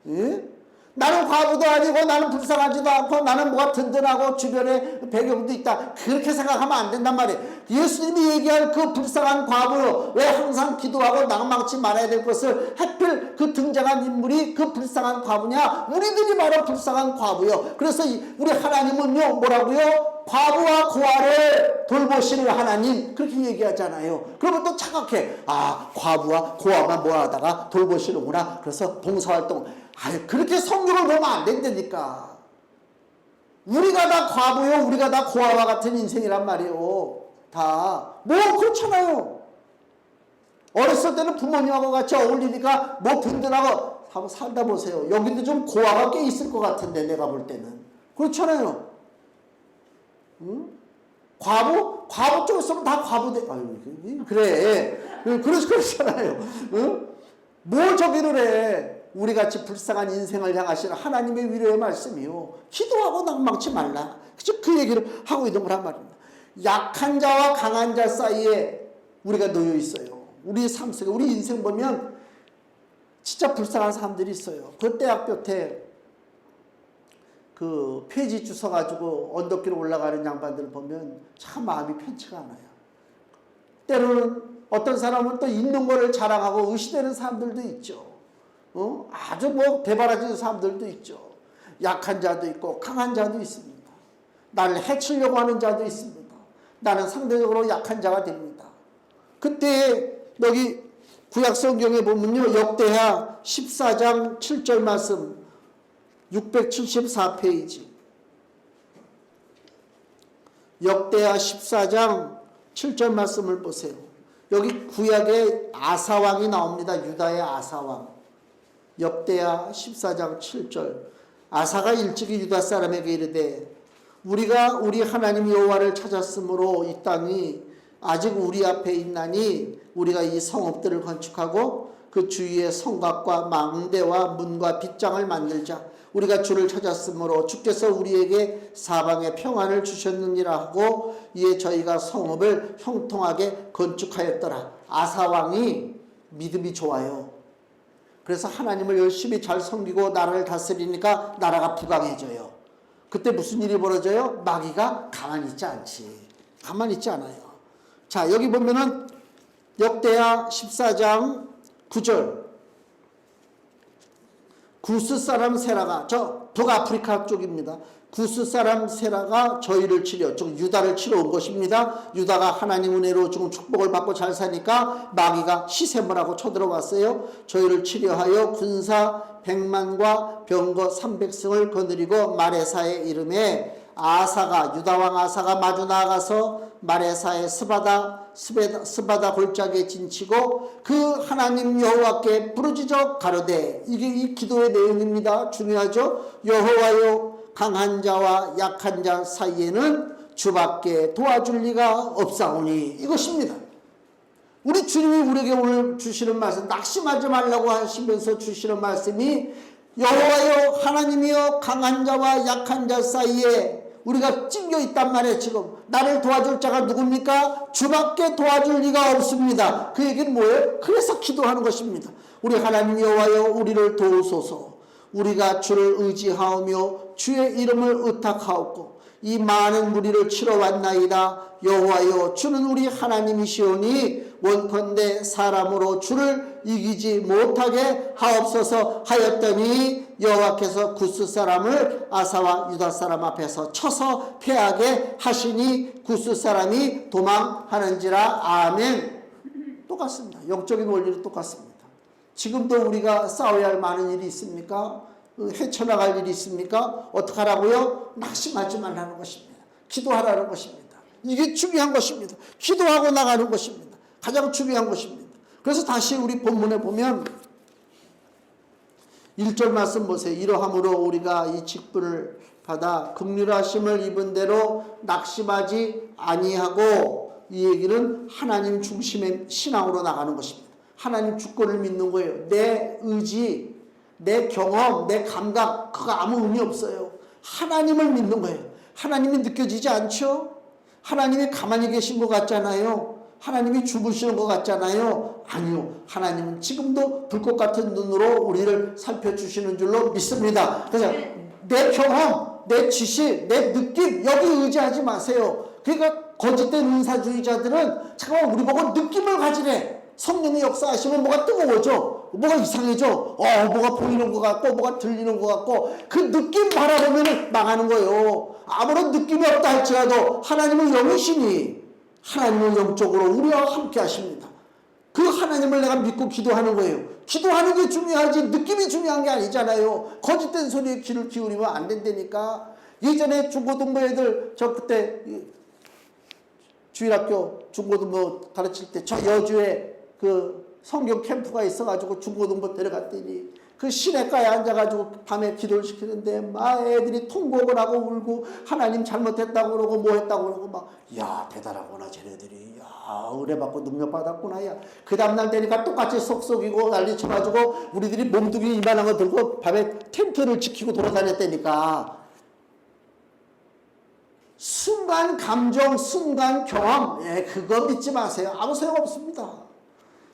응? 나는 과부도 아니고 나는 불쌍하지도 않고 나는 뭐가 든든하고 주변에 배경도 있다. 그렇게 생각하면 안 된단 말이에요. 예수님이 얘기할 그 불쌍한 과부, 왜 항상 기도하고 낭망치 말아야 될 것을 하필 그 등장한 인물이 그 불쌍한 과부냐? 우리들이 바로 불쌍한 과부요. 그래서 우리 하나님은요 뭐라고요? 과부와 고아를 돌보시는 하나님, 그렇게 얘기하잖아요. 그러면 또 착각해. 아, 과부와 고아만 모아다가 돌보시는구나. 그래서 봉사활동. 아니, 그렇게 성경을 보면 안 된다니까. 우리가 다 과부요, 우리가 다 고아와 같은 인생이란 말이에요. 다. 뭐 그렇잖아요. 어렸을 때는 부모님하고 같이 어울리니까 뭐 든든하고 한번 살다 보세요. 여기도 좀 고아가 꽤 있을 것 같은데 내가 볼 때는. 그렇잖아요. 응? 과부 쪽에서는 다 과부대. 아유, 그래. 그렇잖아요. 응? 뭘 저기를 해. 우리 같이 불쌍한 인생을 향하시는 하나님의 위로의 말씀이요. 기도하고 낭망치 말라. 그 얘기를 하고 있는 거란 말입니다. 약한 자와 강한 자 사이에 우리가 놓여 있어요. 우리 삶 속에, 우리 인생 보면 진짜 불쌍한 사람들이 있어요. 그 대학교 때 그 폐지 주워가지고 언덕길로 올라가는 양반들 보면 참 마음이 편치가 않아요. 때로는 어떤 사람은 또 있는 거를 자랑하고 의시되는 사람들도 있죠. 아주 뭐 대바라진 사람들도 있죠. 약한 자도 있고 강한 자도 있습니다. 나를 해치려고 하는 자도 있습니다. 나는 상대적으로 약한 자가 됩니다. 그때 여기 구약 성경에 보면요, 역대하 14장 7절 말씀 674페이지. 역대하 14장 7절 말씀을 보세요. 여기 구약의 아사왕이 나옵니다. 유다의 아사왕. 역대하 14장 7절. 아사가 일찍이 유다 사람에게 이르되 우리가 우리 하나님 여호와를 찾았으므로 이 땅이 아직 우리 앞에 있나니 우리가 이 성읍들을 건축하고 그 주위에 성곽과 망대와 문과 빗장을 만들자. 우리가 주를 찾았으므로 주께서 우리에게 사방에 평안을 주셨느니라 하고 이에 저희가 성읍을 형통하게 건축하였더라. 아사왕이 믿음이 좋아요. 그래서 하나님을 열심히 잘 섬기고 나라를 다스리니까 나라가 부강해져요. 그때 무슨 일이 벌어져요? 마귀가 가만히 있지 않지. 가만히 있지 않아요. 자, 여기 보면은 역대하 14장 9절. 구스 사람 세라가, 저 북아프리카 쪽입니다. 구스 사람 세라가 저희를 치려, 즉 유다를 치러 온 것입니다. 유다가 하나님 은혜로 지금 축복을 받고 잘 사니까 마귀가 시샘을 하고 쳐들어왔어요. 저희를 치려하여 군사 100만과 병거 300승을 거느리고 마레사의 이름에 아사가, 유다왕 아사가 마주 나아가서 마레사의 스바다 골짜기에 진치고 그 하나님 여호와께 부르짖어 가로되, 이게 이 기도의 내용입니다. 중요하죠. 여호와여, 강한 자와 약한 자 사이에는 주밖에 도와줄 리가 없사오니, 이것입니다. 우리 주님이 우리에게 오늘 주시는 말씀, 낙심하지 말라고 하시면서 주시는 말씀이 여호와여, 하나님이여, 강한 자와 약한 자 사이에 우리가 찡겨 있단 말이에요. 지금 나를 도와줄 자가 누굽니까? 주밖에 도와줄 리가 없습니다. 그 얘기는 뭐예요? 그래서 기도하는 것입니다. 우리 하나님 여호와여, 우리를 도우소서. 우리가 주를 의지하오며 주의 이름을 의탁하옵고 이 많은 무리를 치러 왔나이다. 여호와여, 주는 우리 하나님이시오니 원컨대 사람으로 주를 이기지 못하게 하옵소서 하였더니 여호와께서 구스 사람을 아사와 유다 사람 앞에서 쳐서 패하게 하시니 구스 사람이 도망하는지라. 아멘. 똑같습니다. 영적인 원리는 똑같습니다. 지금도 우리가 싸워야 할 많은 일이 있습니까? 헤쳐나갈 일이 있습니까? 어떻게 하라고요? 낙심하지 말라는 것입니다. 기도하라는 것입니다. 이게 중요한 것입니다. 기도하고 나가는 것입니다. 가장 중요한 것입니다. 그래서 다시 우리 본문에 보면 1절 말씀 보세요. 이러함으로 우리가 이 직분을 받아 긍휼하심을 입은 대로 낙심하지 아니하고, 이 얘기는 하나님 중심의 신앙으로 나가는 것입니다. 하나님 주권을 믿는 거예요. 내 의지, 내 경험, 내 감각, 그거 아무 의미 없어요. 하나님을 믿는 거예요. 하나님이 느껴지지 않죠? 하나님이 가만히 계신 것 같잖아요. 하나님이 주무시는 것 같잖아요. 아니요. 하나님은 지금도 불꽃 같은 눈으로 우리를 살펴주시는 줄로 믿습니다. 그래서 내 경험, 내 지식, 내 느낌, 여기 의지하지 마세요. 그러니까 거짓된 은사주의자들은 잠깐만 우리 보고 느낌을 가지래. 성령의 역사하시면 뭐가 뜨거워져. 뭐가 이상해져. 뭐가 보이는 것 같고 뭐가 들리는 것 같고, 그 느낌 바라보면 망하는 거예요. 아무런 느낌이 없다 할지라도 하나님은 영이시니 하나님은 영적으로 우리와 함께 하십니다. 그 하나님을 내가 믿고 기도하는 거예요. 기도하는 게 중요하지 느낌이 중요한 게 아니잖아요. 거짓된 소리에 귀를 기울이면 안 된다니까. 예전에 중고등부 애들, 저 그때 주일학교 중고등부 가르칠 때 저 여주에 그 성경 캠프가 있어가지고 중고등부 데려갔더니 그 시냇가에 앉아가지고 밤에 기도를 시키는데 막 애들이 통곡을 하고 울고 하나님 잘못했다고 그러고 뭐 했다고 그러고 막, 야 대단하구나 쟤네들이, 야 은혜 받고 능력 받았구나. 야 그 다음날 되니까 똑같이 쏙쏙이고 난리 쳐가지고 우리들이 몸뚱이 이만한 거 들고 밤에 텐트를 지키고 돌아다녔다니까. 순간 감정, 순간 경험, 그거 믿지 마세요. 아무 소용없습니다.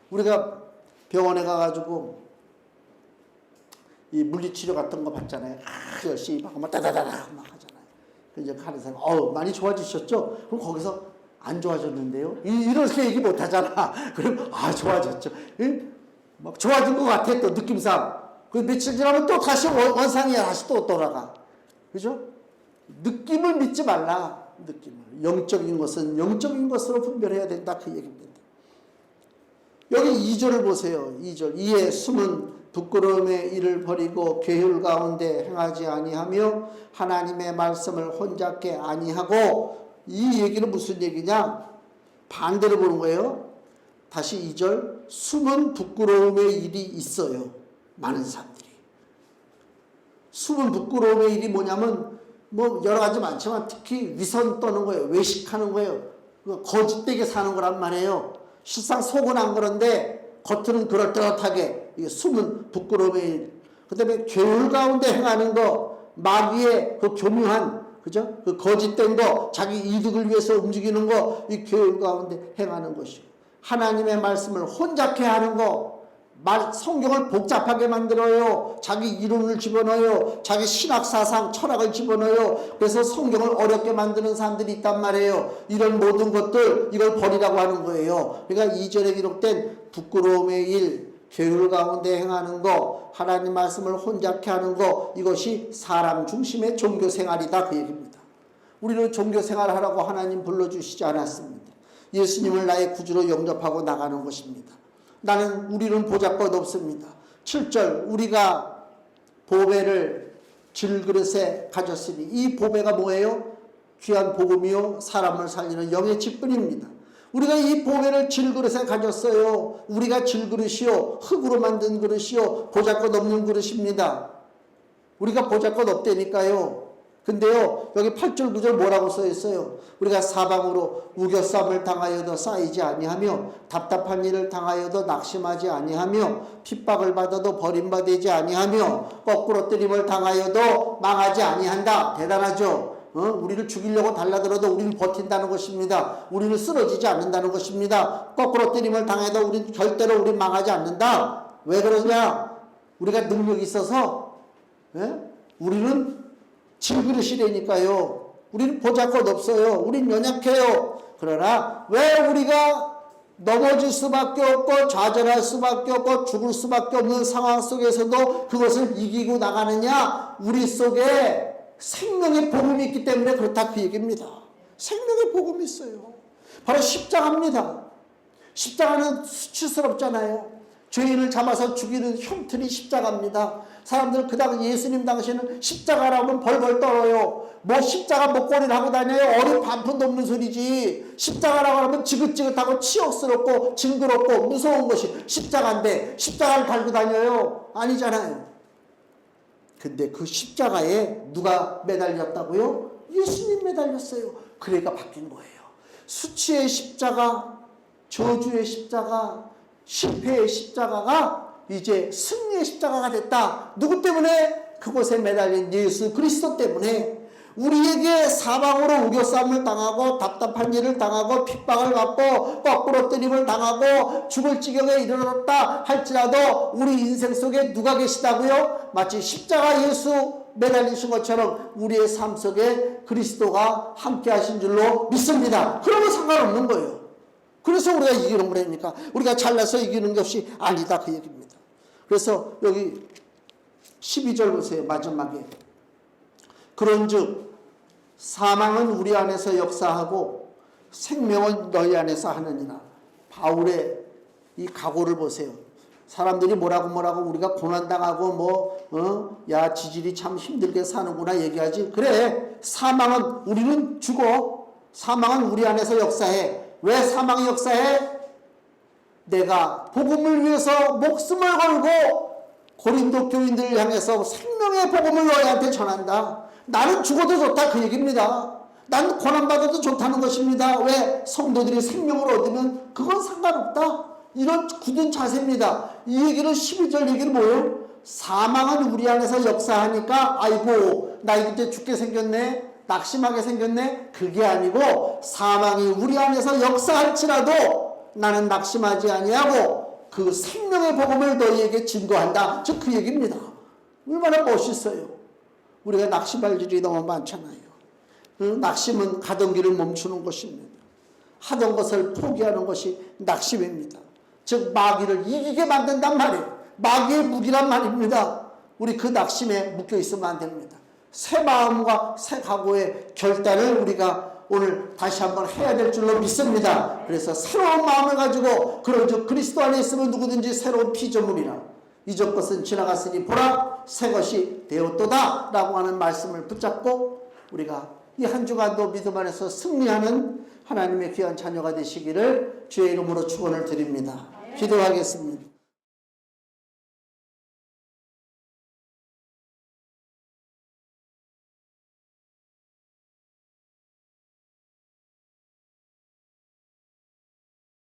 우리가 병원에 가가지고 이 물리치료 같은 거 받잖아요. 열심히 받고 막 따다다다 막 하잖아요. 이제 가는 사람, 많이 좋아지셨죠? 그럼 거기서 안 좋아졌는데요? 이렇게 얘기 못 하잖아. 그럼, 좋아졌죠. 막 좋아진 것 같아, 또 느낌상. 그 며칠 지나면 또 다시 원상이야. 다시 또 돌아가. 그죠? 느낌을 믿지 말라. 느낌을. 영적인 것은 영적인 것으로 분별해야 된다. 그 얘기입니다. 여기 2절을 보세요. 2절. 이에 숨은 부끄러움의 일을 버리고 계율 가운데 행하지 아니하며 하나님의 말씀을 혼잡게 아니하고, 이 얘기는 무슨 얘기냐? 반대로 보는 거예요. 다시 2절. 숨은 부끄러움의 일이 있어요. 많은 사람들이. 숨은 부끄러움의 일이 뭐냐면 뭐 여러 가지 많지만 특히 위선 떠는 거예요. 외식하는 거예요. 거짓되게 사는 거란 말이에요. 실상 속은 안 그런데 겉으로는 그럴듯하게. 이게 숨은 부끄러움의 일. 그 다음에 계율 가운데 행하는 거, 마귀의 그 교묘한, 그죠? 그 거짓된 거, 자기 이득을 위해서 움직이는 거, 이 계율 가운데 행하는 것이고, 하나님의 말씀을 혼잡게 하는 거, 성경을 복잡하게 만들어요. 자기 이론을 집어넣어요. 자기 신학사상, 철학을 집어넣어요. 그래서 성경을 어렵게 만드는 사람들이 있단 말이에요. 이런 모든 것들, 이걸 버리라고 하는 거예요. 그러니까 2절에 기록된 부끄러움의 일, 계율 가운데 행하는 거, 하나님 말씀을 혼잡게 하는 거, 이것이 사람 중심의 종교생활이다. 그 얘기입니다. 우리는 종교생활을 하라고 하나님 불러주시지 않았습니다. 예수님을 나의 구주로 영접하고 나가는 것입니다. 우리는 보잘것 없습니다. 7절, 우리가 보배를 질그릇에 가졌으니, 이 보배가 뭐예요? 귀한 복음이요 사람을 살리는 영의 직분입니다. 우리가 이 보배를 질그릇에 가졌어요. 우리가 질그릇이요, 흙으로 만든 그릇이요, 보잘것 없는 그릇입니다. 우리가 보잘것 없다니까요. 근데요, 여기 8절 9절 뭐라고 써 있어요? 우리가 사방으로 우겨쌈을 당하여도 쌓이지 아니하며 답답한 일을 당하여도 낙심하지 아니하며 핍박을 받아도 버림받지 아니하며 거꾸로 뜨림을 당하여도 망하지 아니한다. 대단하죠? 우리를 죽이려고 달라들어도 우리는 버틴다는 것입니다. 우리는 쓰러지지 않는다는 것입니다. 거꾸로 뜨림을 당해도 우리는 절대로 망하지 않는다. 왜 그러냐? 우리가 능력이 있어서, 우리는 질그릇이라니까요. 우리는 보잘것 없어요. 우린 연약해요. 그러나 왜 우리가 넘어질 수밖에 없고 좌절할 수밖에 없고 죽을 수밖에 없는 상황 속에서도 그것을 이기고 나가느냐? 우리 속에 생명의 복음이 있기 때문에 그렇다, 그 얘기입니다. 생명의 복음이 있어요. 바로 십자가입니다. 십자가는 수치스럽잖아요. 죄인을 잡아서 죽이는 흉틀이 십자가입니다. 사람들 그 당시 예수님 당시에는 십자가라면 벌벌 떨어요. 뭐 십자가 목걸이를 하고 다녀요. 어린 반푼도 없는 소리지. 십자가라고 하면 지긋지긋하고 치욕스럽고 징그럽고 무서운 것이 십자가인데 십자가를 달고 다녀요? 아니잖아요. 근데 그 십자가에 누가 매달렸다고요? 예수님 매달렸어요. 그래가 바뀐 거예요. 수치의 십자가, 저주의 십자가, 실패의 십자가가 이제 승리의 십자가가 됐다. 누구 때문에? 그곳에 매달린 예수 그리스도 때문에. 우리에게 사방으로 우겨싸움을 당하고 답답한 일을 당하고 핍박을 받고 거꾸로 뜨림을 당하고 죽을 지경에 이르렀다 할지라도 우리 인생 속에 누가 계시다고요? 마치 십자가 예수 매달리신 것처럼 우리의 삶 속에 그리스도가 함께 하신 줄로 믿습니다. 그러면 상관없는 거예요. 그래서 우리가 이기는 거라니까. 우리가 잘나서 이기는 것이 아니다, 그 얘기입니다. 그래서 여기 12절 보세요. 마지막에. 그런즉 사망은 우리 안에서 역사하고 생명은 너희 안에서 하느니라. 바울의 이 각오를 보세요. 사람들이 뭐라고 우리가 고난당하고 야 지질이 참 힘들게 사는구나 얘기하지. 그래, 사망은 우리는 죽어. 사망은 우리 안에서 역사해. 왜 사망이 역사해? 내가 복음을 위해서 목숨을 걸고 고린도 교인들을 향해서 생명의 복음을 너희한테 전한다. 나는 죽어도 좋다, 그 얘기입니다. 난 고난받아도 좋다는 것입니다. 왜? 성도들이 생명을 얻으면 그건 상관없다. 이런 굳은 자세입니다. 이 얘기는 12절 얘기는 뭐예요? 사망은 우리 안에서 역사하니까 아이고 나 이제 죽게 생겼네, 낙심하게 생겼네, 그게 아니고 사망이 우리 안에서 역사할지라도 나는 낙심하지 아니하고 그 생명의 복음을 너희에게 증거한다. 즉 그 얘기입니다. 얼마나 멋있어요. 우리가 낙심할 일이 너무 많잖아요. 낙심은 가던 길을 멈추는 것입니다. 하던 것을 포기하는 것이 낙심입니다. 즉 마귀를 이기게 만든단 말이에요. 마귀의 무기란 말입니다. 우리 그 낙심에 묶여 있으면 안 됩니다. 새 마음과 새 각오의 결단을 우리가 오늘 다시 한번 해야 될 줄로 믿습니다. 그래서 새로운 마음을 가지고 그런즉 그리스도 안에 있으면 누구든지 새로운 피조물이라 이전 것은 지나갔으니 보라 새 것이 되었도다 라고 하는 말씀을 붙잡고 우리가 이 한 주간도 믿음 안에서 승리하는 하나님의 귀한 자녀가 되시기를 주의 이름으로 축원을 드립니다. 기도하겠습니다.